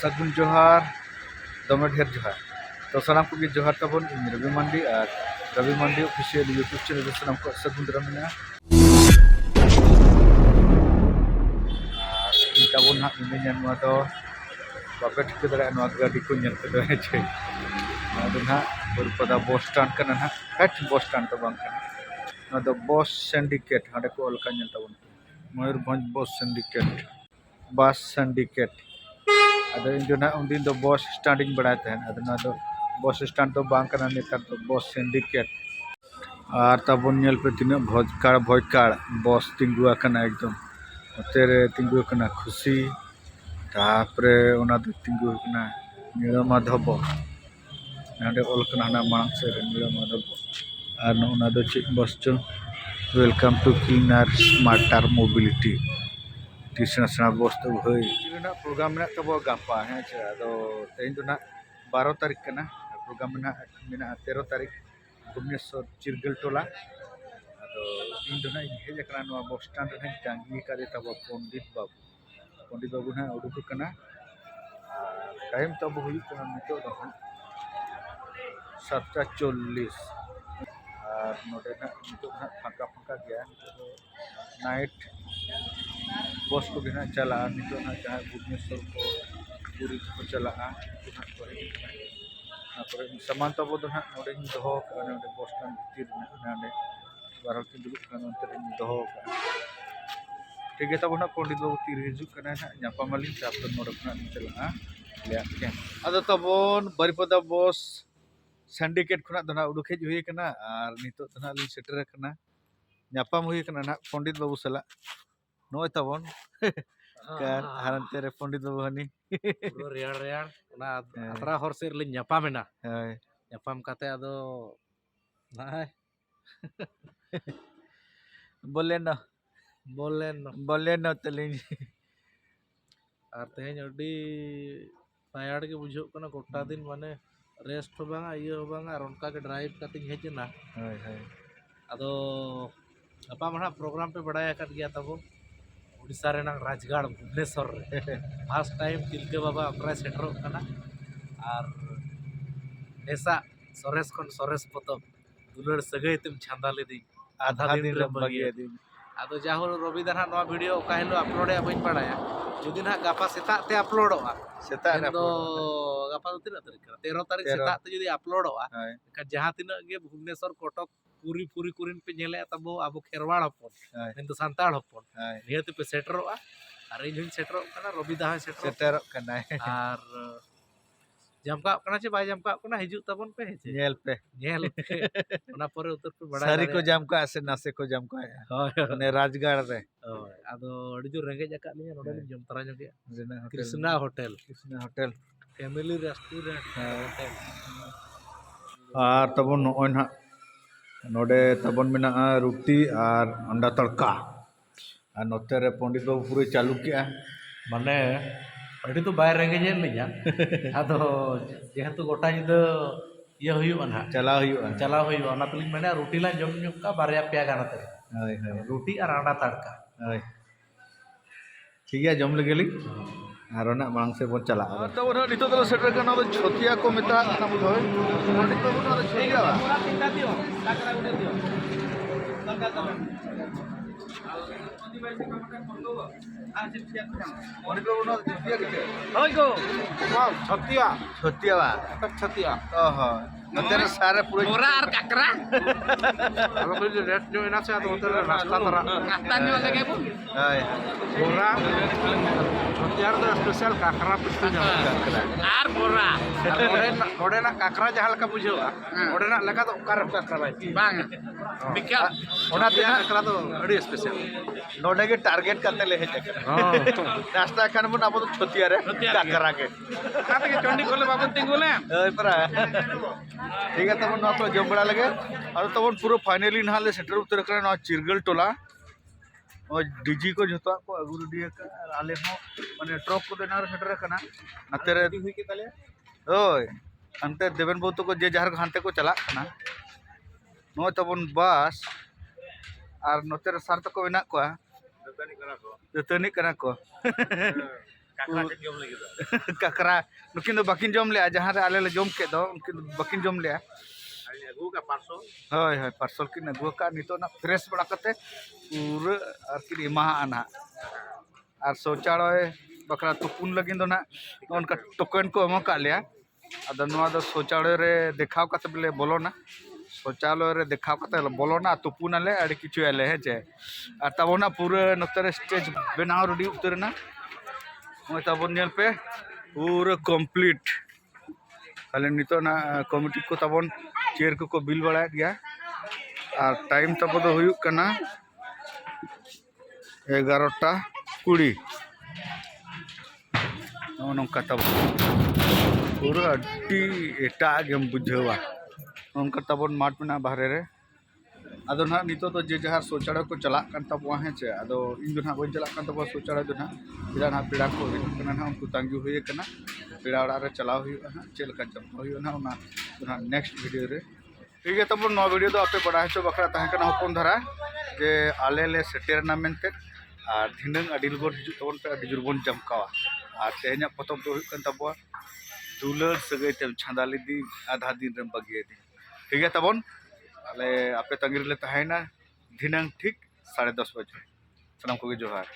सगुन जोहार दमे ढेर जोहार तो सानाम को जोहार तबन इन रवि मांडी और रवि मांडी ऑफिशियल यूट्यूब चैनल सानाम को सगुन दाराम मेना इन तबन हां इन नोआ दो बापे ठीक दाड़ा नोआ गाड़ी को नेल पे है छे आदो ना बरपदा बस स्टैंड कना ना हट बस स्टैंड तो बांग कना नोआ दो बस सिंडिकेट हाडे को अलका नेल तबन मयूरभंज बस सिंडिकेट बस सिंडिकेट अदो इन ना उन दो बस स्टैंडिंग बड़ा तहन अदो ना दो बस स्टैंड तो बांग कना नेतार तो बस सिंडिकेट और तबन नेल पे तीन भोजकाड़ बस तिंगुआ कना एकदम तेरे तिंगुआ कना खुशी तापरे ओना दो तिंगुआ कना नीलमाधव नाडे ऑल कना ना मांग से नीलमाधव और ओना दो चिक बस चो welcome to cleaner smarter mobility तीसरा बस तो भाई प्रोग्राम में तब गापा है अदो तेज दो 12 तारीख कना प्रोग्राम में 13 तारीख भुवनेश्वर चिरगल टोला अदो इन दो हेजना बस स्टैंड रे टांगी का तब पंडित बाबू ना उडुक कना टाइम तब हुई कना नितो दो 7:40 और नोडे ना नितो ना फांका फांका गया नाइट बस को भी ना चला नितो ना जहाँ भुवनेश्वर को पूरी को चला सामान तब दो ना नोडे दो बस स्टैंड भीतर नाडे बारह की दुलुक दो ठीक है तब ना पंडित बाबू तीर हजना नापामाली तापर नोडे चला अदो तबन बारिपदा बस सिंडिकेट खुना दो ना उडुक हेज हुई कना और नितो दो ना सेटर कना नापाम हुई कना ना पंडित बाबू सला नोय तबन कार हारंते रे पंडित बाबू हनी पूरा रेयार रेयार ओना अतरा हर सेर ले ᱧᱟᱯᱟᱢᱮᱱᱟ ᱧᱟᱯᱟᱢ ᱠᱟᱛᱮ ᱟᱫᱚ नाय बोलेनो तलिंग और तेज अडी टायर्ड के बुझो कना गोटा दिन माने रेस्ट हो बांगा इयो हो बांगा और उनका के ड्राइव करते हेजना अदो अपा मना प्रोग्राम पे बड़ाया कर गया तब उड़ीसा रेना राजगढ़ भुवनेश्वर फर्स्ट टाइम तिलके बाबा अपना सेटर कना और ऐसा सरेस खन सरेस पतो दुलड़ सगई तुम छांदा लेदी आधा दिन रे बगिया दिन आदो जाहो रवि दाना नवा वीडियो का हेलो अपलोड या बइन पड़ाया जुदी ना गापा सेता ते अपलोडोआ सेता तो गापा तीन तारीख 13 तारीख सेता ते जुदी अपलोडोआ का जहां तीन गे भुवनेश्वर कोटक पूरी पूरी कुरिन पे नेले तबो अब खेरवाड़ हपन किंतु सांताड़ हपन नियत पे सेटरोआ और इन सेटर कना रवि दा सेटर कना और जमका कना चे बाय जमका कना हिजु तबन पे नेल पे ओना परे उत्तर पे बड़ा सारी को जमका से नासे को जमका ने राजगढ़ रे आदो अड़ी जो रेंगे जका लिया नोडे जम तरा जो गया Krishna hotel family restaurant hotel और तबन नोय ना नोडे तबन मेना रोटी और अंडा तड़का और नोते रे पंडित बाबू पूरे चालू किया माने अड़ी तो बाय रेंगे जे लिया आदो जेहेतु गोटा जिद ये हुयुआ ना चला हुयुआ ना तलिंग मेना रोटी ला जम ᱧᱚᱜ का बारया पेया गानते रोटी और अंडा तड़का ठीक है जम लगेली और ना मांग से बोल चला और तो उन्होंने नितो तो सेटर करना तो छोटिया को मिता ना बुझो पंडित बाबू ना छोटिया बा चिंता दियो काकरा उडे दियो तड़का तब पंडित बाबू ना छोटिया के होय गो वाव छतिया ओहो नतेरे सारे पूरे बोरा और काकरा अब कोई रेट जो इना से तो उधर नाश्ता तरा नाश्ता नहीं वाले के हाय बोरा छतिया तो स्पेशल काकरा पिस्ता काकरा और बोरा ओडे ना काकरा जहां लका बुझो ओडे ना लका तो कार काकरा भाई बांग बिका ओना ते काकरा तो अड़ी स्पेशल नोडे के टारगेट करते ले हे हां नाश्ता खान बन अब तो छतिया रे काकरा के काते के चंडी कोले बाबू तिंगुले ओय परा ठीक है तब ना तो जम बड़ा लगे और तब पूरा फाइनली ना ले सेटर उतर कर ना चिरगल टोला और डीजी को जतो को अगु रेडी का आले हो माने ट्रक को देना सेटर कना नतेरे हुई के ताले ओय अंते देवेन बहु को जे जहर हानते को चला कना नो तबन बस और नतेरे सार तक को मेना को दतनी कना को काकरा नुकिन दो बाकिन जम ले जहाँ रे आले ले जम के दो उनकिन बाकिन जम ले हय हय पार्सल किन अगु का नितो ना फ्रेश बड़ा कते पूरा आर कि एमा आना आर शौचालय बकरा तुपुन लगिन दो ना उनका टोकन को एमो का लिया अद नवा दो शौचालय रे देखाव कते बोले बोलो ना शौचालय रे देखाव कते बोलो ना तुपुन आले अड़ी किछु आले है जे आर तब ना पूरा नतरे स्टेज बनाव रेडी उतर ना मैं तबन नेल पे पूरा कंप्लीट खाली नितो ना कमिटी को तबन चेयर को बिल बड़ा गया और टाइम तब दो हुयुक कना 11:20 नौका तब पूरा अड्डी एटा गेम बुझेवा उनका तबन माठ में बाहरे रे अदो ना नितो तो जे जहार शौचालय को चला कान तब है चे अदो इन जो ना बन चला कान तब शौचालय दो ना पेड़ा ना पेड़ा को कना ना उनको तांगी हुए कना पेड़ा ओड़ा रे चलाव हुआ ना चेल का जब हुआ ना ना नेक्स्ट वीडियो रे ठीक है तब नो वीडियो दो आपे बड़ा हेचो बकरा तहे कना हपन धरा जे आले ले सेटेर ना मेनते और धिनंग अडिल बोर हिजु तबन पे अडि जुर बोन जमकावा और तेहना प्रथम तो हुई कन तब दुलर सगै तेम छांदाली दी आधा दिन रे बगिए दी ठीक है तबन आले आपे तंगिर ले तहेना धिनंग ठीक 10:30 बजे सलाम को जोहार।